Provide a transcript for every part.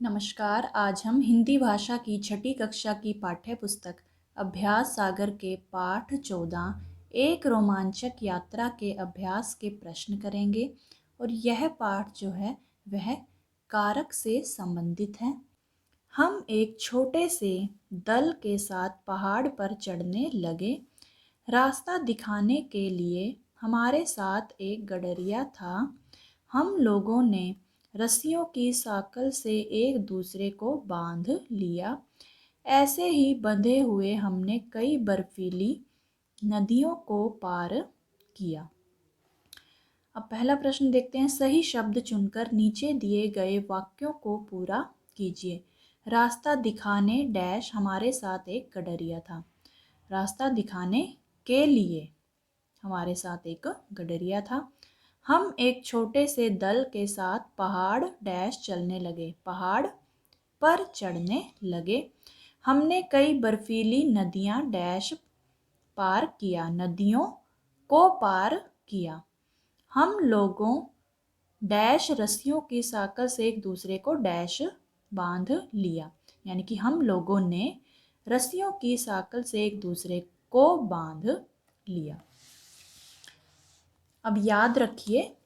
नमस्कार। आज हम हिंदी भाषा की छठी कक्षा की पाठ्य पुस्तक अभ्यास सागर के पाठ 14 एक रोमांचक यात्रा के अभ्यास के प्रश्न करेंगे और यह पाठ जो है वह कारक से संबंधित है। हम एक छोटे से दल के साथ पहाड़ पर चढ़ने लगे। रास्ता दिखाने के लिए हमारे साथ एक गडरिया था। हम लोगों ने रस्सियों की साँकल से एक दूसरे को बांध लिया। ऐसे ही बंधे हुए हमने कई बर्फीली नदियों को पार किया। अब पहला प्रश्न देखते हैं। सही शब्द चुनकर नीचे दिए गए वाक्यों को पूरा कीजिए। रास्ता दिखाने डैश हमारे साथ एक गडरिया था। रास्ता दिखाने के लिए हमारे साथ एक गडरिया था। हम एक छोटे से दल के साथ पहाड़ डैश चलने लगे। पहाड़ पर चढ़ने लगे। हमने कई बर्फीली नदियाँ डैश पार किया। नदियों को पार किया। हम लोगों डैश रस्सियों की साँकल से एक दूसरे को डैश बांध लिया। यानी कि हम लोगों ने रस्सियों की साँकल से एक दूसरे को बांध लिया। अब याद रखिए,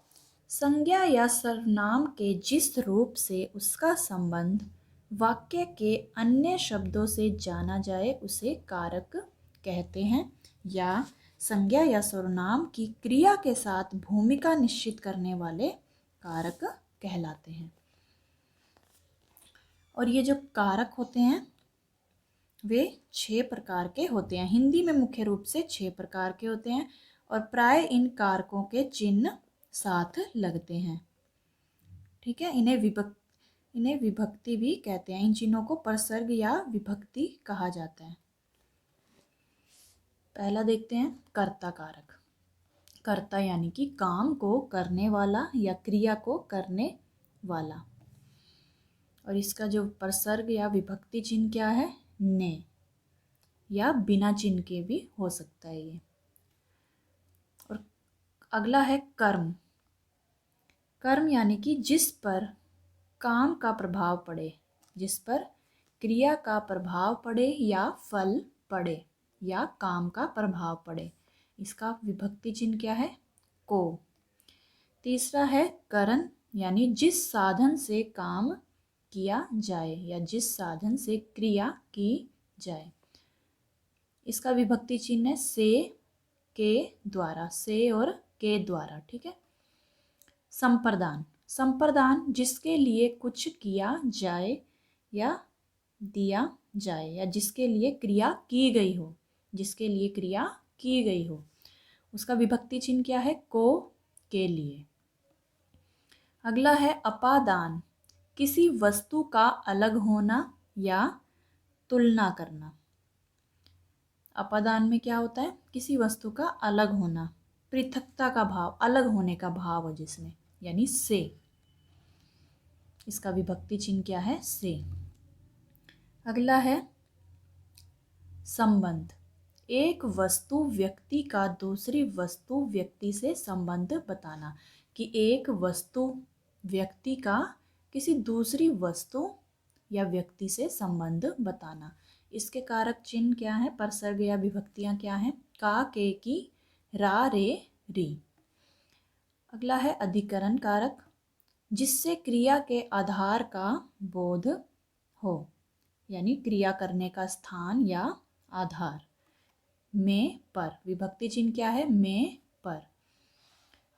संज्ञा या सर्वनाम के जिस रूप से उसका संबंध वाक्य के अन्य शब्दों से जाना जाए उसे कारक कहते हैं, या संज्ञा या सर्वनाम की क्रिया के साथ भूमिका निश्चित करने वाले कारक कहलाते हैं। और ये जो कारक होते हैं वे 6 प्रकार के होते हैं। हिंदी में मुख्य रूप से 6 प्रकार के होते हैं और प्राय इन कारकों के चिन्ह साथ लगते हैं। ठीक है, इन्हें विभक्ति भी कहते हैं। इन चिन्हों को प्रसर्ग या विभक्ति कहा जाता है। पहला देखते हैं कर्ता कारक। कर्ता यानी कि काम को करने वाला या क्रिया को करने वाला। और इसका जो प्रसर्ग या विभक्ति चिन्ह क्या है? ने, या बिना चिन्ह के भी हो सकता है ये। और अगला है कर्म। कर्म यानी कि जिस पर काम का प्रभाव पड़े, जिस पर क्रिया का प्रभाव पड़े या फल पड़े या काम का प्रभाव पड़े। इसका विभक्ति चिन्ह क्या है? को। तीसरा है करण, यानी जिस साधन से काम किया जाए या जिस साधन से क्रिया की जाए। इसका विभक्ति चिन्ह है से, के द्वारा। से और के द्वारा। ठीक है। संप्रदान। संप्रदान जिसके लिए कुछ किया जाए या दिया जाए या जिसके लिए क्रिया की गई हो, जिसके लिए क्रिया की गई हो। उसका विभक्ति चिन्ह क्या है? को, के लिए। अगला है अपादान। किसी वस्तु का अलग होना या तुलना करना। अपादान में क्या होता है? किसी वस्तु का अलग होना, पृथकता का भाव, अलग होने का भाव हो जिसमें, यानी से। इसका विभक्ति चिन्ह क्या है? से। अगला है संबंध। एक वस्तु व्यक्ति का दूसरी वस्तु व्यक्ति से संबंध बताना। कि एक वस्तु व्यक्ति का किसी दूसरी वस्तु या व्यक्ति से संबंध बताना। इसके कारक चिन्ह क्या है? प्रसर्ग या विभक्तियां क्या हैं? का, के, की, रा, रे, री। अगला है अधिकरण कारक। जिससे क्रिया के आधार का बोध हो, यानी क्रिया करने का स्थान या आधार। में, पर। विभक्ति चिन्ह क्या है? में, पर।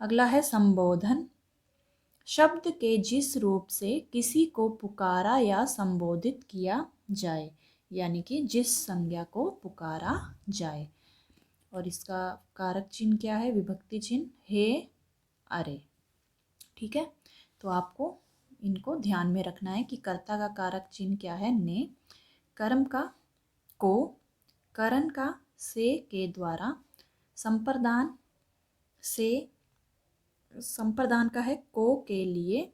अगला है संबोधन। शब्द के जिस रूप से किसी को पुकारा या संबोधित किया जाए, यानी कि जिस संज्ञा को पुकारा जाए। और इसका कारक चिन्ह क्या है? विभक्ति चिन्ह हे, अरे। ठीक है, तो आपको इनको ध्यान में रखना है कि कर्ता का कारक चिन्ह क्या है? ने। कर्म का को, करण का से, के द्वारा। संप्रदान से, संप्रदान का है को, के लिए।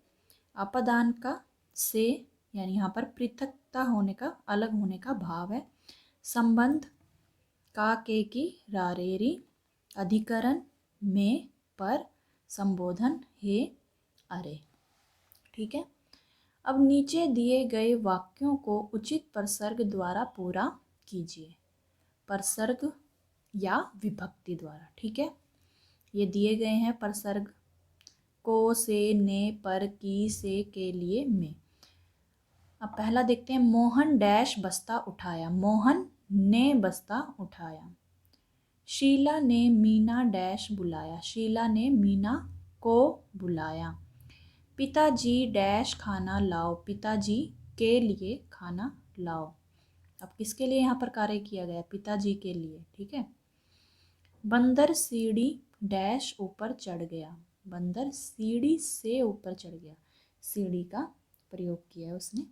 अपदान का से, यानी यहाँ पर पृथकता होने का, अलग होने का भाव है। संबंध का, के, की, रा, रे, री। अधिकरण में, पर। संबोधन हे, अरे। ठीक है। अब नीचे दिए गए वाक्यों को उचित प्रसर्ग द्वारा पूरा कीजिए। प्रसर्ग या विभक्ति द्वारा, ठीक है। ये दिए गए हैं प्रसर्ग, को, से, ने, पर, की, से, के लिए, में। अब पहला देखते हैं, मोहन डैश बस्ता उठाया। मोहन ने बस्ता उठाया। शीला ने मीना डैश बुलाया। शीला ने मीना को बुलाया। पिताजी डैश खाना लाओ। पिताजी के लिए खाना लाओ। अब किसके लिए यहाँ पर कार्य किया गया? पिताजी के लिए, ठीक है। बंदर सीढ़ी डैश ऊपर चढ़ गया। बंदर सीढ़ी से ऊपर चढ़ गया, सीढ़ी का प्रयोग किया है उसने।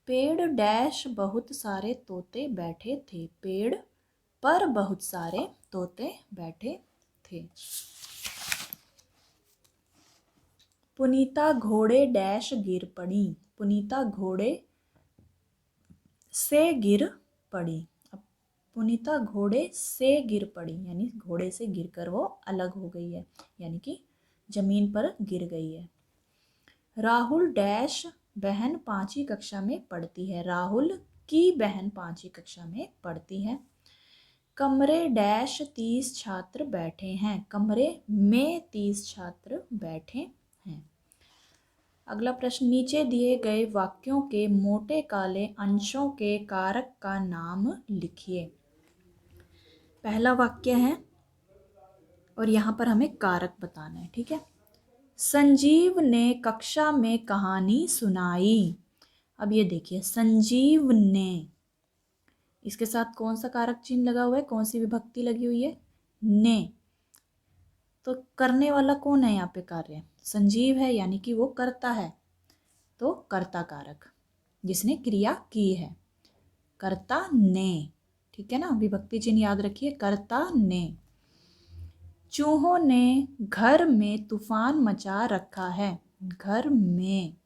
पेड़ डैश बहुत सारे तोते बैठे थे। पेड़ पर बहुत सारे तोते बैठे थे। पुनीता घोड़े डैश गिर पड़ी। पुनीता घोड़े से गिर पड़ी। अब पुनीता घोड़े से गिर पड़ी यानी घोड़े से गिरकर वो अलग हो गई है, यानी कि जमीन पर गिर गई है। राहुल डैश बहन 5वीं कक्षा में पढ़ती है। राहुल की बहन 5वीं कक्षा में पढ़ती है। कमरे डैश 30 छात्र बैठे हैं। कमरे में 30 छात्र बैठे हैं। अगला प्रश्न, नीचे दिए गए वाक्यों के मोटे काले अंशों के कारक का नाम लिखिए। पहला वाक्य है और यहाँ पर हमें कारक बताना है, ठीक है। संजीव ने कक्षा में कहानी सुनाई। अब ये देखिए, संजीव ने, इसके साथ कौन सा कारक चिन्ह लगा हुआ है, कौन सी विभक्ति लगी हुई है? ने। तो करने वाला कौन है यहाँ पे? कार्य संजीव है, यानी कि वो करता है, तो कर्ता कारक, जिसने क्रिया की है। कर्ता ने, ठीक है ना, विभक्ति चिन्ह याद रखिए, कर्ता ने। चूहों ने घर में तूफान मचा रखा है। घर में,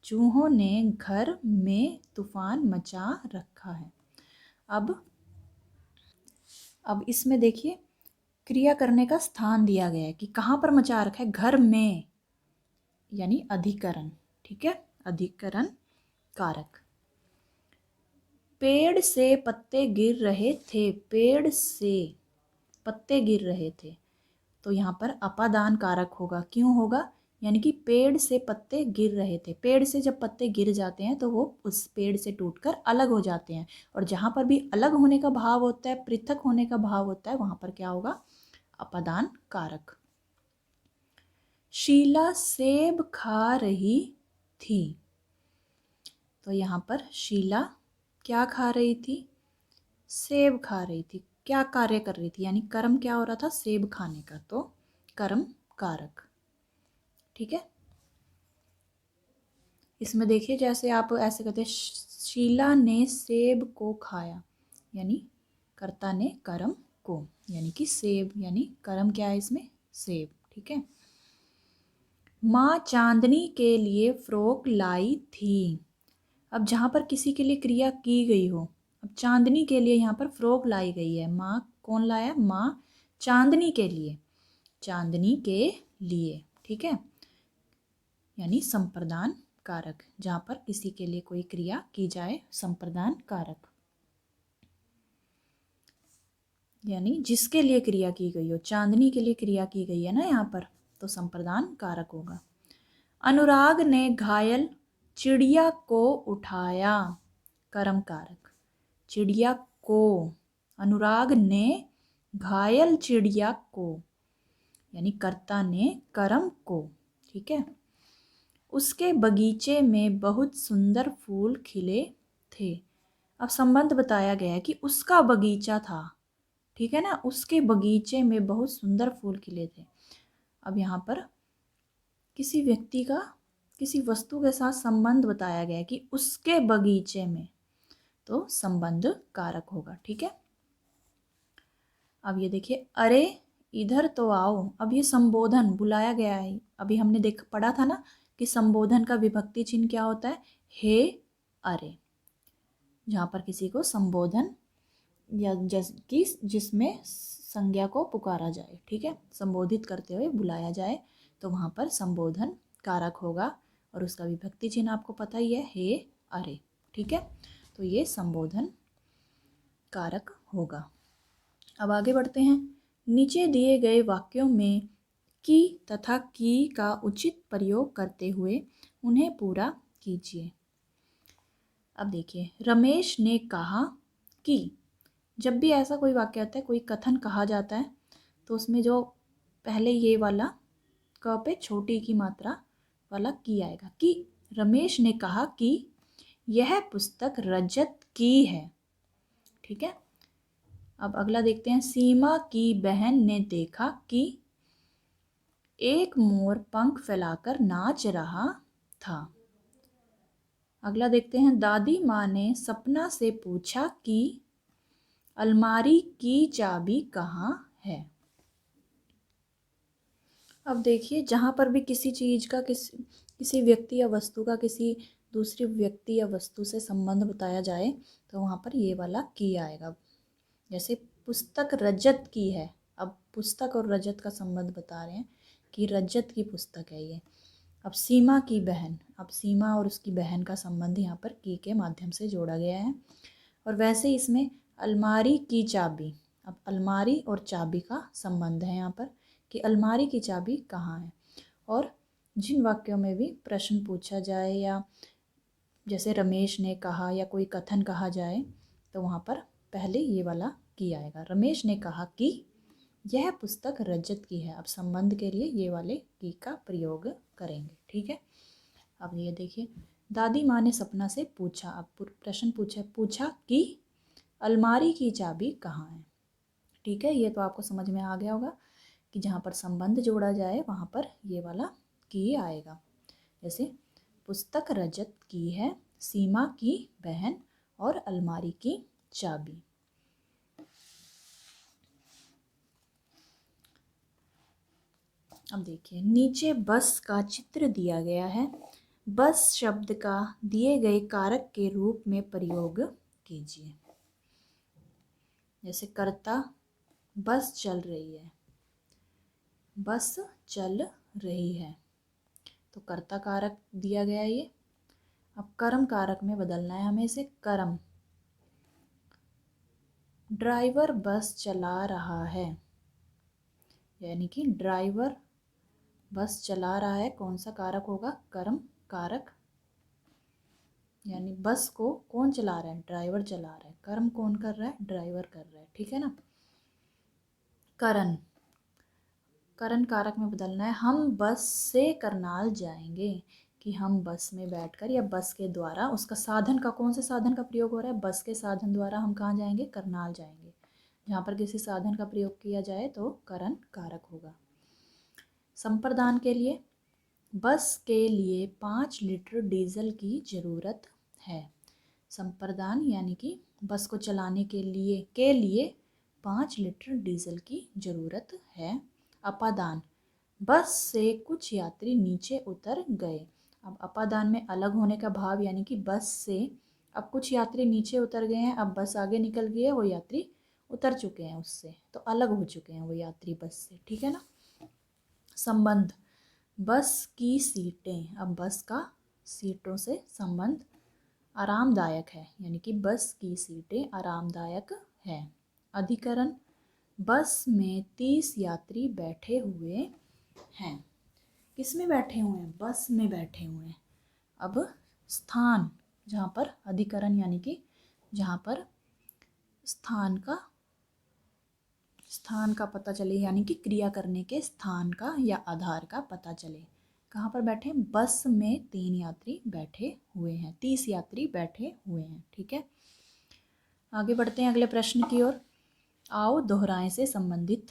चूहों ने घर में तूफान मचा रखा है। अब इसमें देखिए, क्रिया करने का स्थान दिया गया है कि कहाँ पर मचा रखा है? घर में, यानी अधिकरण, ठीक है, अधिकरण कारक। पेड़ से पत्ते गिर रहे थे। पेड़ से पत्ते गिर रहे थे, तो यहाँ पर अपादान कारक होगा। क्यों होगा? यानी कि पेड़ से पत्ते गिर रहे थे। पेड़ से जब पत्ते गिर जाते हैं तो वो उस पेड़ से टूटकर अलग हो जाते हैं, और जहाँ पर भी अलग होने का भाव होता है, पृथक होने का भाव होता है, वहाँ पर क्या होगा? अपादान कारक। शीला सेब खा रही थी। तो यहाँ पर शीला क्या खा रही थी? सेब खा रही थी। क्या कार्य कर रही थी? यानी कर्म क्या हो रहा था? सेब खाने का, तो कर्म कारक, ठीक है। इसमें देखिए, जैसे आप ऐसे कहते हैं, शीला ने सेब को खाया, यानी कर्ता ने कर्म को, यानी कि सेब, यानी कर्म क्या है इसमें? सेब, ठीक है। माँ चांदनी के लिए फ्रॉक लाई थी। अब जहाँ पर किसी के लिए क्रिया की गई हो, अब चांदनी के लिए यहाँ पर फ्रॉक लाई गई है। माँ कौन लाया? माँ चांदनी के लिए, चांदनी के लिए, ठीक है, यानी संप्रदान कारक, जहाँ पर किसी के लिए कोई क्रिया की जाए, संप्रदान कारक, यानी जिसके लिए क्रिया की गई हो। चांदनी के लिए क्रिया की गई है ना यहाँ पर, तो संप्रदान कारक होगा। अनुराग ने घायल चिड़िया को उठाया। कर्म कारक, चिड़िया को, अनुराग ने घायल चिड़िया को, यानी कर्ता ने कर्म को, ठीक है। उसके बगीचे में बहुत सुंदर फूल खिले थे। अब संबंध बताया गया है कि उसका बगीचा था, ठीक है ना, उसके बगीचे में बहुत सुंदर फूल खिले थे। अब यहाँ पर किसी व्यक्ति का किसी वस्तु के साथ संबंध बताया गया है कि उसके बगीचे में, तो संबंध कारक होगा, ठीक है। अब ये देखिए, अरे इधर तो आओ। अब ये संबोधन बुलाया गया है। अभी हमने पढ़ा था ना कि संबोधन का विभक्ति चिन्ह क्या होता है? हे, अरे। जहाँ पर किसी को संबोधन या जिसमें संज्ञा को पुकारा जाए, ठीक है, संबोधित करते हुए बुलाया जाए, तो वहाँ पर संबोधन कारक होगा। और उसका विभक्ति चिन्ह आपको पता ही है, हे, अरे। ठीक है, तो ये संबोधन कारक होगा। अब आगे बढ़ते हैं। नीचे दिए गए वाक्यों में की तथा की का उचित प्रयोग करते हुए उन्हें पूरा कीजिए। अब देखिए, रमेश ने कहा कि, जब भी ऐसा कोई वाक्य आता है, कोई कथन कहा जाता है, तो उसमें जो पहले ये वाला क पे छोटी की मात्रा वाला की आएगा, कि रमेश ने कहा कि यह पुस्तक रजत की है। ठीक है, अब अगला देखते हैं। सीमा की बहन ने देखा कि एक मोर पंख फैलाकर नाच रहा था। अगला देखते हैं। दादी माँ ने सपना से पूछा कि अलमारी की चाबी कहाँ है। अब देखिए, जहाँ पर भी किसी चीज़ का किसी व्यक्ति या वस्तु का किसी दूसरे व्यक्ति या वस्तु से संबंध बताया जाए, तो वहाँ पर ये वाला की आएगा। जैसे पुस्तक रजत की है, अब पुस्तक और रजत का संबंध बता रहे हैं कि रजत की पुस्तक है ये। अब सीमा की बहन, अब सीमा और उसकी बहन का संबंध यहाँ पर की के माध्यम से जोड़ा गया है। और वैसे इसमें अलमारी की चाबी, अब अलमारी और चाबी का संबंध है यहाँ पर कि अलमारी की चाबी कहाँ है। और जिन वाक्यों में भी प्रश्न पूछा जाए या जैसे रमेश ने कहा या कोई कथन कहा जाए, तो वहाँ पर पहले ये वाला की आएगा। रमेश ने कहा कि यह पुस्तक रजत की है। अब संबंध के लिए ये वाले की का प्रयोग करेंगे। ठीक है, अब ये देखिए, दादी माँ ने सपना से पूछा। अब प्रश्न पूछा कि अलमारी की चाबी कहाँ है। ठीक है, ये तो आपको समझ में आ गया होगा कि जहाँ पर संबंध जोड़ा जाए वहाँ पर ये वाला की आएगा। जैसे पुस्तक रजत की है, सीमा की बहन और अलमारी की चाबी। अब देखिए, नीचे बस का चित्र दिया गया है। बस शब्द का दिए गए कारक के रूप में प्रयोग कीजिए। जैसे कर्ता, बस चल रही है, बस चल रही है, तो कर्ता कारक दिया गया है ये। अब कर्म कारक में बदलना है हमें इसे, कर्म। ड्राइवर बस चला रहा है, यानी कि ड्राइवर बस चला रहा है, कौन सा कारक होगा, कर्म कारक। यानी बस को कौन चला रहा है, ड्राइवर चला रहा है। कर्म कौन कर रहा है, ड्राइवर कर रहा है। ठीक है ना। करण, करण कारक में बदलना है। हम बस से करनाल जाएंगे, कि हम बस में बैठकर या बस के द्वारा, उसका साधन का, कौन से साधन का प्रयोग हो रहा है, बस के साधन द्वारा हम कहाँ जाएंगे, करनाल जाएंगे। जहाँ पर किसी साधन का प्रयोग किया जाए तो करण कारक होगा। संप्रदान के लिए, बस के लिए 5 लीटर डीजल की ज़रूरत है। संप्रदान यानी कि बस को चलाने के लिए 5 लीटर डीजल की ज़रूरत है। अपादान, बस से कुछ यात्री नीचे उतर गए। अब अपादान में अलग होने का भाव, यानी कि बस से अब कुछ यात्री नीचे उतर गए हैं, अब बस आगे निकल गई है, वो यात्री उतर चुके हैं उससे, तो अलग हो चुके हैं वो यात्री बस से। ठीक है ना। संबंध, बस की सीटें, अब बस का सीटों से संबंध आरामदायक है, यानी कि बस की सीटें आरामदायक है। अधिकरण, बस में 30 यात्री बैठे हुए हैं। किस में बैठे हुए हैं, बस में बैठे हुए हैं। अब स्थान, जहाँ पर अधिकरण यानी कि जहाँ पर स्थान का पता चले, यानी कि क्रिया करने के स्थान का या आधार का पता चले। कहाँ पर बैठे, बस में 3 यात्री बैठे हुए हैं, 30 यात्री बैठे हुए हैं। ठीक है, आगे बढ़ते हैं अगले प्रश्न की ओर। आओ दोहराएं से संबंधित।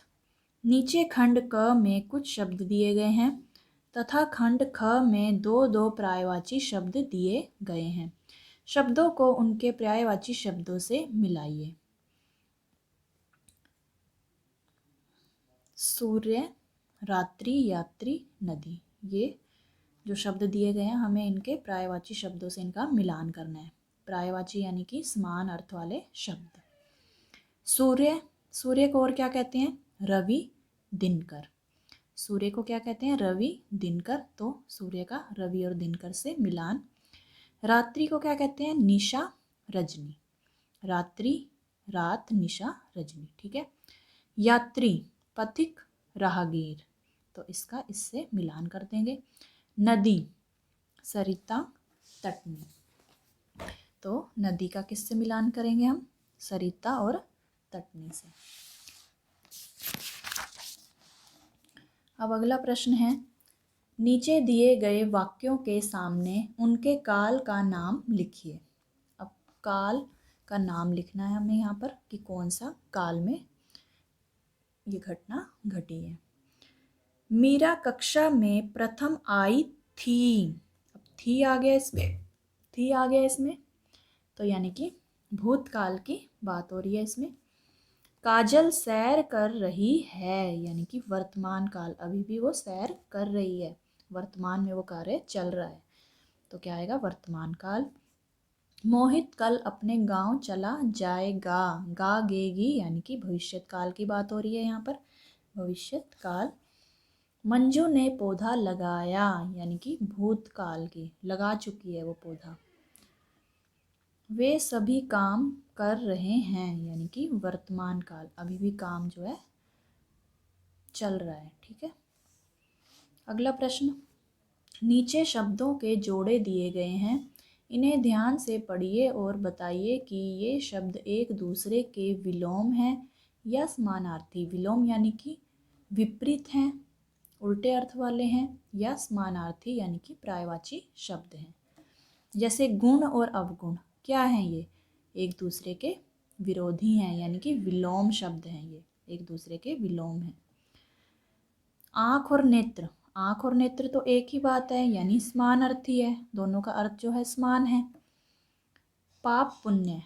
नीचे खंड क में कुछ शब्द दिए गए हैं तथा खंड ख में 2 पर्यायवाची शब्द दिए गए हैं। शब्दों को उनके पर्यायवाची शब्दों से मिलाइए। सूर्य, रात्रि, यात्री, नदी, ये जो शब्द दिए गए हैं हमें इनके पर्यायवाची शब्दों से इनका मिलान करना है। पर्यायवाची यानी कि समान अर्थ वाले शब्द। सूर्य, सूर्य को और क्या कहते हैं, रवि, दिनकर। सूर्य को क्या कहते हैं? रवि, दिनकर, तो सूर्य का रवि और दिनकर से मिलान। रात्रि को क्या कहते हैं? निशा, रजनी। रात्रि, रात, निशा, रजनी, ठीक है। यात्री, पथिक, राहगीर, तो इसका इससे मिलान कर देंगे। नदी, सरिता, तटनी, तो नदी का किससे मिलान करेंगे हम? सरिता और तटनी से। अब अगला प्रश्न है, नीचे दिए गए वाक्यों के सामने उनके काल का नाम लिखिए। अब काल का नाम लिखना है हमें यहाँ पर कि कौन सा काल में ये घटना घटी है। मीरा कक्षा में प्रथम आई थी। अब थी आ गया इसमें, थी आ गया इसमें, तो यानी कि भूतकाल की बात हो रही है इसमें। काजल सैर कर रही है, यानी कि वर्तमान काल, अभी भी वो सैर कर रही है, वर्तमान में वो कार्य चल रहा है, तो क्या आएगा? वर्तमान काल। मोहित कल अपने गांव चला जाएगा, गा गेगी, यानी कि भविष्यत काल की बात हो रही है यहाँ पर, भविष्यत काल। मंजू ने पौधा लगाया, यानी कि भूतकाल की, लगा चुकी है वो पौधा। वे सभी काम कर रहे हैं, यानी कि वर्तमान काल, अभी भी काम जो है चल रहा है, ठीक है। अगला प्रश्न, नीचे शब्दों के जोड़े दिए गए हैं, इन्हें ध्यान से पढ़िए और बताइए कि ये शब्द एक दूसरे के विलोम हैं या समानार्थी। विलोम यानी कि विपरीत हैं, उल्टे अर्थ वाले हैं, या समानार्थी यानी कि पर्यायवाची शब्द हैं। जैसे गुण और अवगुण क्या हैं? ये एक दूसरे के विरोधी हैं, यानी कि विलोम शब्द हैं, ये एक दूसरे के विलोम हैं। आँख और नेत्र, आँख और नेत्र तो एक ही बात है, यानी समानार्थी है, दोनों का अर्थ जो है समान है। पाप पुण्य,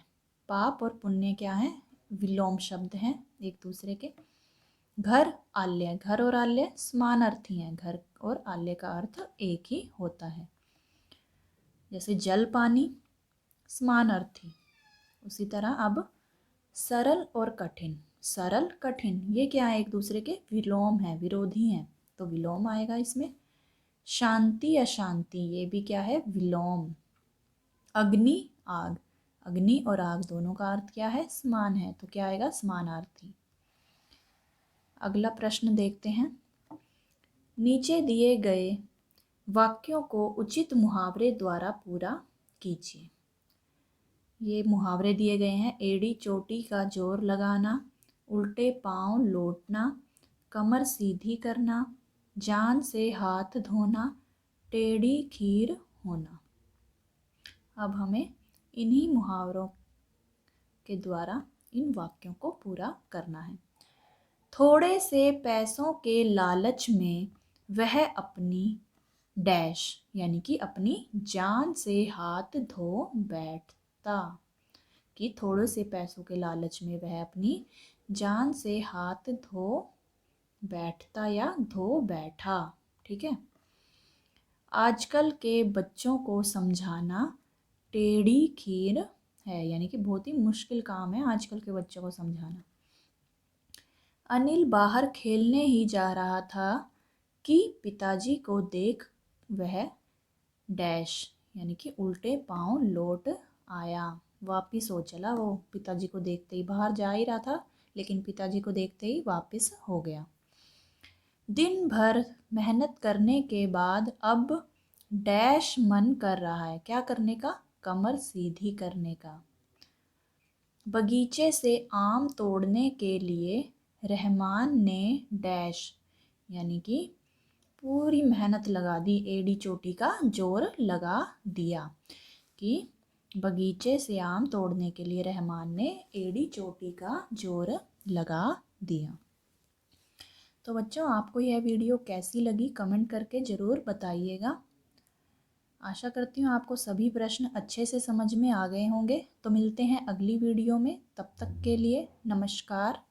पाप और पुण्य क्या है? विलोम शब्द हैं एक दूसरे के। घर आल्य, घर और आल्य समानार्थी हैं, घर और आल्य का अर्थ एक ही होता है। जैसे जल पानी समानार्थी। उसी तरह अब सरल और कठिन, सरल कठिन ये क्या है? एक दूसरे के विलोम है, विरोधी हैं, तो विलोम आएगा इसमें। शांति अशांति ये भी क्या है? विलोम। अग्नि आग, अग्नि और आग दोनों का अर्थ क्या है? समान है, तो क्या आएगा? समानार्थी। अगला प्रश्न देखते हैं, नीचे दिए गए वाक्यों को उचित मुहावरे द्वारा पूरा कीजिए। ये मुहावरे दिए गए हैं, एड़ी चोटी का जोर लगाना, उल्टे पांव लौटना, कमर सीधी करना, जान से हाथ धोना, टेढ़ी खीर होना। अब हमें इन्हीं मुहावरों के द्वारा इन वाक्यों को पूरा करना है। थोड़े से पैसों के लालच में वह अपनी डैश, यानी कि अपनी जान से हाथ धो बैठता, कि थोड़े से पैसों के लालच में वह अपनी जान से हाथ धो बैठता या धो बैठा, ठीक है। आजकल के बच्चों को समझाना टेढ़ी खीर है, यानी कि बहुत ही मुश्किल काम है आजकल के बच्चों को समझाना। अनिल बाहर खेलने ही जा रहा था कि पिताजी को देख वह डैश, यानी कि उल्टे पांव लौट आया, वापिस हो चला, वो पिताजी को देखते ही, बाहर जा ही रहा था लेकिन पिताजी को देखते ही वापिस हो गया। दिन भर मेहनत करने के बाद अब डैश मन कर रहा है, क्या करने का? कमर सीधी करने का। बगीचे से आम तोड़ने के लिए रहमान ने डैश, यानी कि पूरी मेहनत लगा दी, एड़ी चोटी का जोर लगा दिया, कि बगीचे से आम तोड़ने के लिए रहमान ने एड़ी चोटी का जोर लगा दिया। तो बच्चों, आपको यह वीडियो कैसी लगी कमेंट करके ज़रूर बताइएगा। आशा करती हूँ आपको सभी प्रश्न अच्छे से समझ में आ गए होंगे। तो मिलते हैं अगली वीडियो में, तब तक के लिए नमस्कार।